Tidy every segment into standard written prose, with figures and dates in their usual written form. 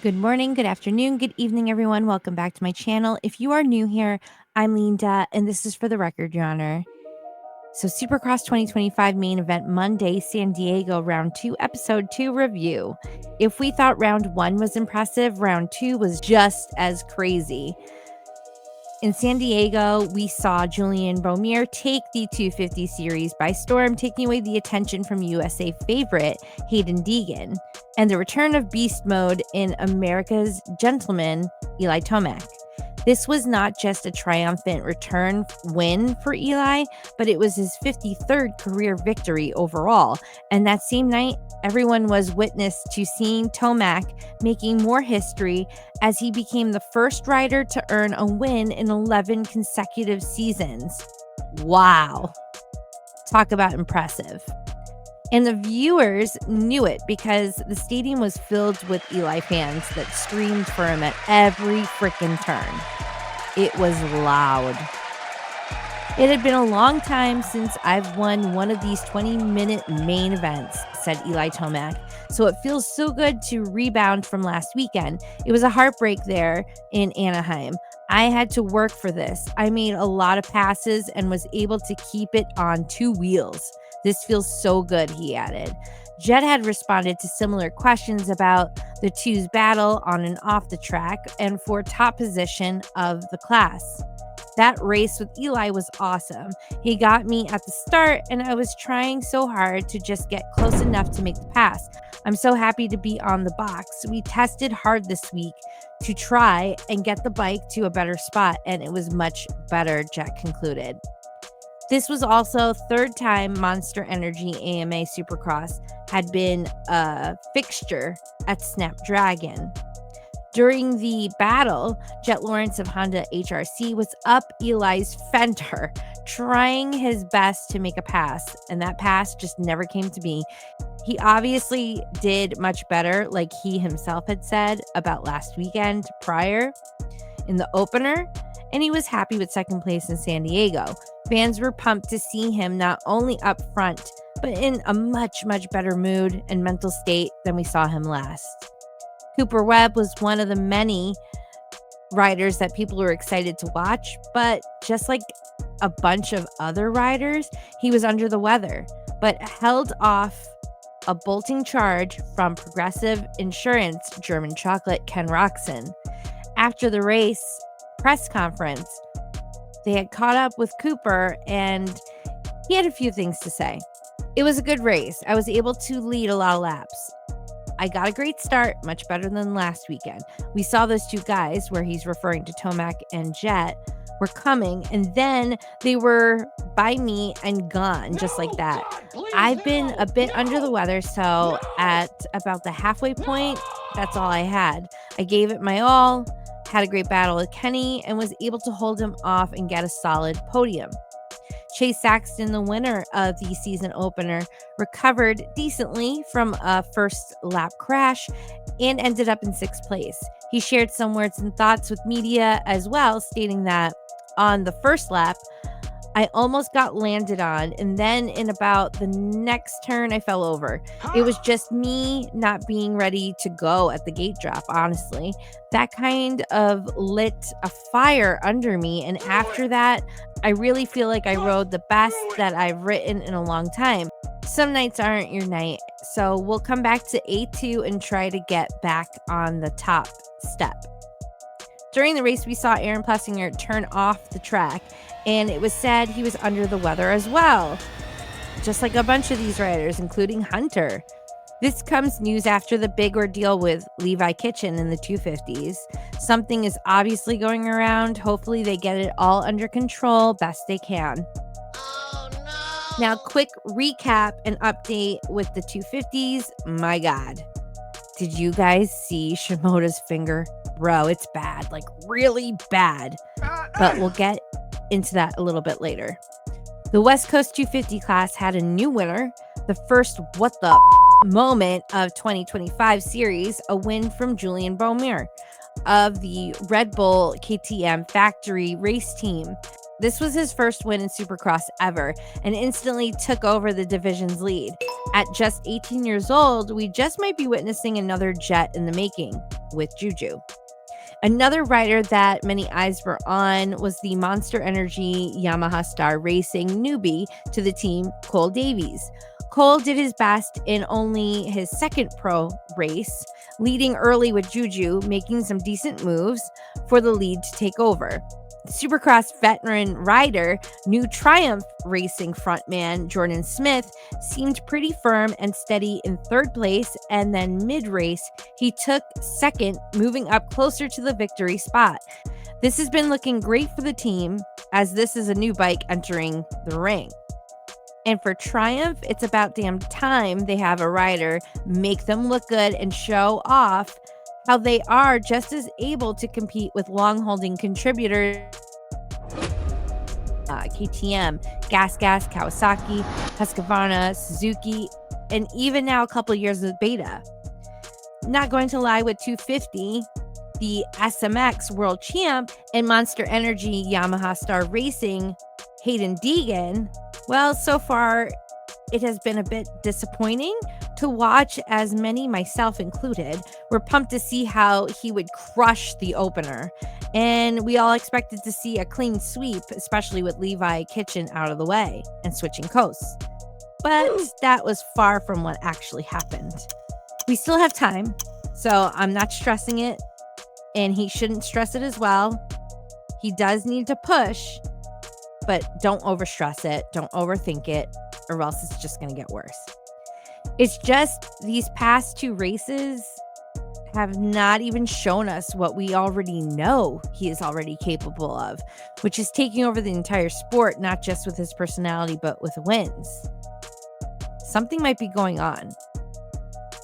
Good morning, good afternoon, good evening, everyone. Welcome back to my channel. If you are new here, I'm Leenda, and this is for the record, Your Honor. So Supercross 2025 main event Monday, San Diego, round 2, episode 2 review. If we thought round 1 was impressive, round 2 was just as crazy. In San Diego, we saw Julien Beaumier take the 250 series by storm, taking away the attention from USA favorite Haiden Deegan, and the return of beast mode in America's gentleman, Eli Tomac. This was not just a triumphant return win for Eli, but it was his 53rd career victory overall. And that same night, everyone was witness to seeing Tomac making more history as he became the first rider to earn a win in 11 consecutive seasons. Wow. Talk about impressive. And the viewers knew it because the stadium was filled with Eli fans that screamed for him at every freaking turn. It was loud. It had been a long time since I've won one of these 20-minute main events, said Eli Tomac. So it feels so good to rebound from last weekend. It was a heartbreak there in Anaheim. I had to work for this. I made a lot of passes and was able to keep it on 2 wheels. This feels so good, he added. Jett had responded to similar questions about the two's battle on and off the track and for top position of the class. That race with Eli was awesome. He got me at the start and I was trying so hard to just get close enough to make the pass. I'm so happy to be on the box. We tested hard this week to try and get the bike to a better spot, and it was much better, Jett concluded. This was also third time Monster Energy AMA Supercross had been a fixture at Snapdragon. During the battle, Jett Lawrence of Honda HRC was up Eli's fender, trying his best to make a pass, and that pass just never came to be. He obviously did much better, like he himself had said about last weekend prior in the opener, and he was happy with second place in San Diego. Fans were pumped to see him not only up front, but in a much, much better mood and mental state than we saw him last. Cooper Webb was one of the many riders that people were excited to watch, but just like a bunch of other riders, he was under the weather, but held off a bolting charge from Progressive Insurance German chocolate Ken Roczen. After the race press conference, they had caught up with Cooper and he had a few things to say. It was a good race. I was able to lead a lot of laps. I got a great start, much better than last weekend. We saw those two guys, where he's referring to Tomac and Jett, were coming, and then they were by me and gone, just like that. I've been a bit under the weather, so at about the halfway point, that's all I had. I gave it my all, had a great battle with Kenny, and was able to hold him off and get a solid podium. Chase Saxton, the winner of the season opener, recovered decently from a first lap crash and ended up in 6th place. He shared some words and thoughts with media as well, stating that on the first lap, I almost got landed on, and then in about the next turn, I fell over. It was just me not being ready to go at the gate drop, honestly. That kind of lit a fire under me, and after that, I really feel like I rode the best that I've ridden in a long time. Some nights aren't your night, so we'll come back to A2 and try to get back on the top step. During the race, we saw Aaron Plessinger turn off the track, and it was said he was under the weather as well, just like a bunch of these riders, including Hunter. This comes news after the big ordeal with Levi Kitchen in the 250s. Something is obviously going around. Hopefully they get it all under control best they can. Oh, no. Now, quick recap and update with the 250s. My God. Did you guys see Shimoda's finger? Bro, it's bad, like really bad. But we'll get into that a little bit later. The West Coast 250 class had a new winner, the first what the moment of 2025 series, a win from Julien Beaumier of the Red Bull KTM factory race team. This was his first win in Supercross ever and instantly took over the division's lead. At just 18 years old, we just might be witnessing another Jett in the making. with Juju. Another rider that many eyes were on was the Monster Energy Yamaha Star Racing newbie to the team, Cole Davies. Cole did his best in only his second pro race, leading early with Juju, making some decent moves for the lead to take over. Supercross veteran rider, new Triumph Racing frontman Jordan Smith seemed pretty firm and steady in third place, and then mid-race, he took second, moving up closer to the victory spot. This has been looking great for the team, as this is a new bike entering the ring. And for Triumph, it's about damn time they have a rider make them look good and show off how they are just as able to compete with long-holding contributors KTM, Gas, Kawasaki, Husqvarna, Suzuki, and even now a couple years with Beta. Not going to lie, with 250, the SMX World Champ and Monster Energy Yamaha Star Racing Haiden Deegan, well, so far it has been a bit disappointing to watch, as many, myself included, were pumped to see how he would crush the opener. And we all expected to see a clean sweep, especially with Levi Kitchen out of the way and switching coasts. But that was far from what actually happened. We still have time, so I'm not stressing it, and he shouldn't stress it as well. He does need to push, but don't overstress it. Don't overthink it, or else it's just going to get worse. It's just these past two races have not even shown us what we already know he is already capable of, which is taking over the entire sport, not just with his personality, but with wins. Something might be going on.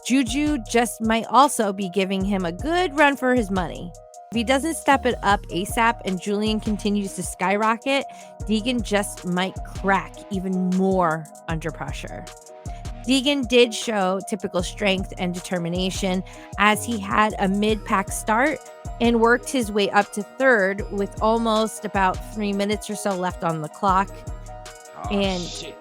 Juju just might also be giving him a good run for his money. If he doesn't step it up ASAP and Julian continues to skyrocket, Deegan just might crack even more under pressure. Deegan did show typical strength and determination, as he had a mid-pack start and worked his way up to third with almost about 3 minutes or so left on the clock. Shit.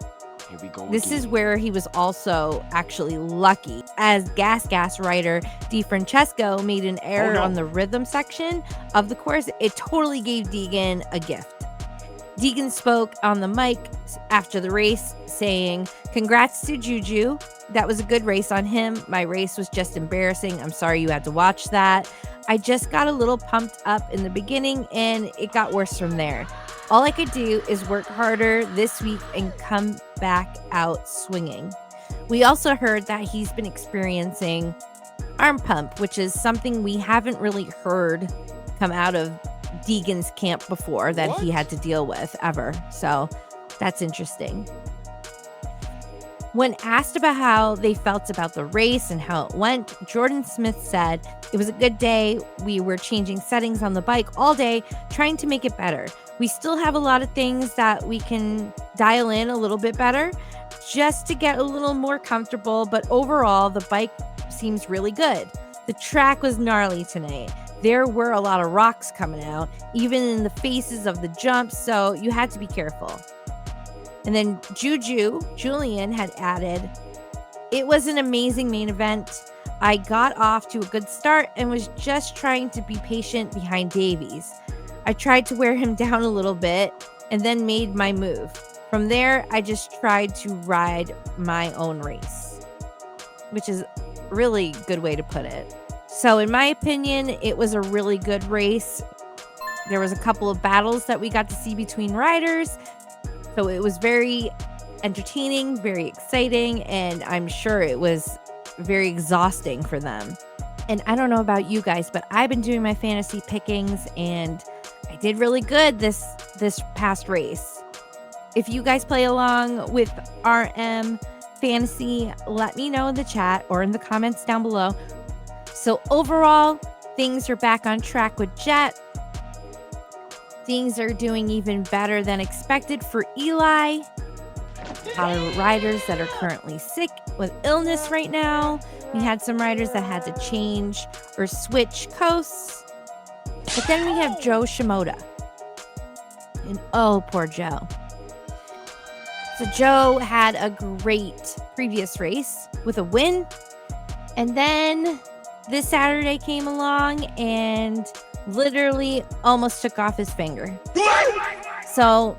Here we go this again. Is where he was also actually lucky, as Gas rider DiFrancesco made an error on the rhythm section of the course. It totally gave Deegan a gift. Deegan spoke on the mic after the race, saying, "Congrats to Juju. That was a good race on him. My race was just embarrassing. I'm sorry you had to watch that. I just got a little pumped up in the beginning, and it got worse from there. All I could do is work harder this week and come back out swinging." We also heard that he's been experiencing arm pump, which is something we haven't really heard come out of Deegan's camp before that he had to deal with ever. So that's interesting. When asked about how they felt about the race and how it went, Jordan Smith said, "It was a good day. We were changing settings on the bike all day, trying to make it better. We still have a lot of things that we can dial in a little bit better just to get a little more comfortable, but overall the bike seems really good. The track was gnarly tonight. There were a lot of rocks coming out, even in the faces of the jumps, so you had to be careful." And then Julian had added, "It was an amazing main event. I got off to a good start and was just trying to be patient behind Davies. I tried to wear him down a little bit and then made my move. From there, I just tried to ride my own race," which is a really good way to put it. So in my opinion, it was a really good race. There was a couple of battles that we got to see between riders. So it was very entertaining, very exciting, and I'm sure it was very exhausting for them. And I don't know about you guys, but I've been doing my fantasy pickings, and I did really good this past race. If you guys play along with RM Fantasy, let me know in the chat or in the comments down below. So overall, things are back on track with Jett. Things are doing even better than expected for Eli. A lot of riders that are currently sick with illness right now. We had some riders that had to change or switch coasts. But then we have Joe Shimoda. And oh, poor Joe. So Joe had a great previous race with a win. And then this Saturday came along and literally almost took off his finger. So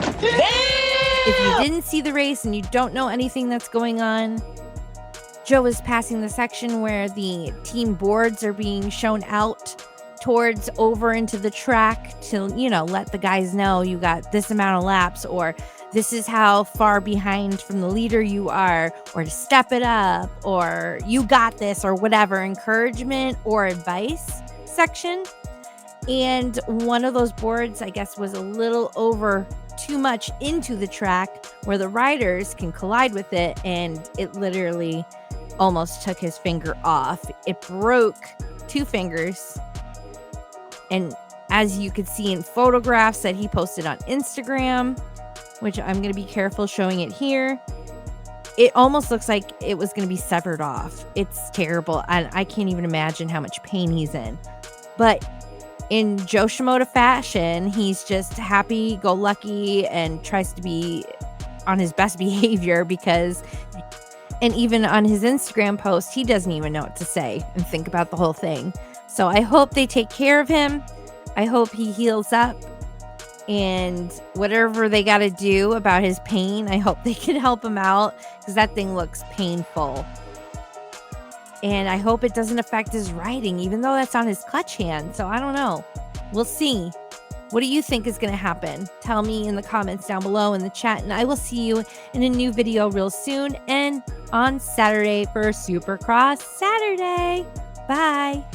if you didn't see the race and you don't know anything that's going on, Joe is passing the section where the team boards are being shown out towards over into the track to, you know, let the guys know you got this amount of laps, or this is how far behind from the leader you are, or to step it up, or you got this, or whatever encouragement or advice section. And one of those boards, I guess, was a little over too much into the track where the riders can collide with it, and it literally almost took his finger off. It broke 2 fingers. And as you could see in photographs that he posted on Instagram, which I'm going to be careful showing it here, it almost looks like it was going to be severed off. It's terrible. And I can't even imagine how much pain he's in. But in Joe Shimoda fashion, he's just happy-go-lucky and tries to be on his best behavior because, and even on his Instagram post, he doesn't even know what to say and think about the whole thing. So I hope they take care of him. I hope he heals up. And whatever they got to do about his pain, I hope they can help him out because that thing looks painful. And I hope it doesn't affect his riding, even though that's on his clutch hand. So I don't know. We'll see. What do you think is going to happen? Tell me in the comments down below in the chat. And I will see you in a new video real soon and on Saturday for Supercross Saturday. Bye.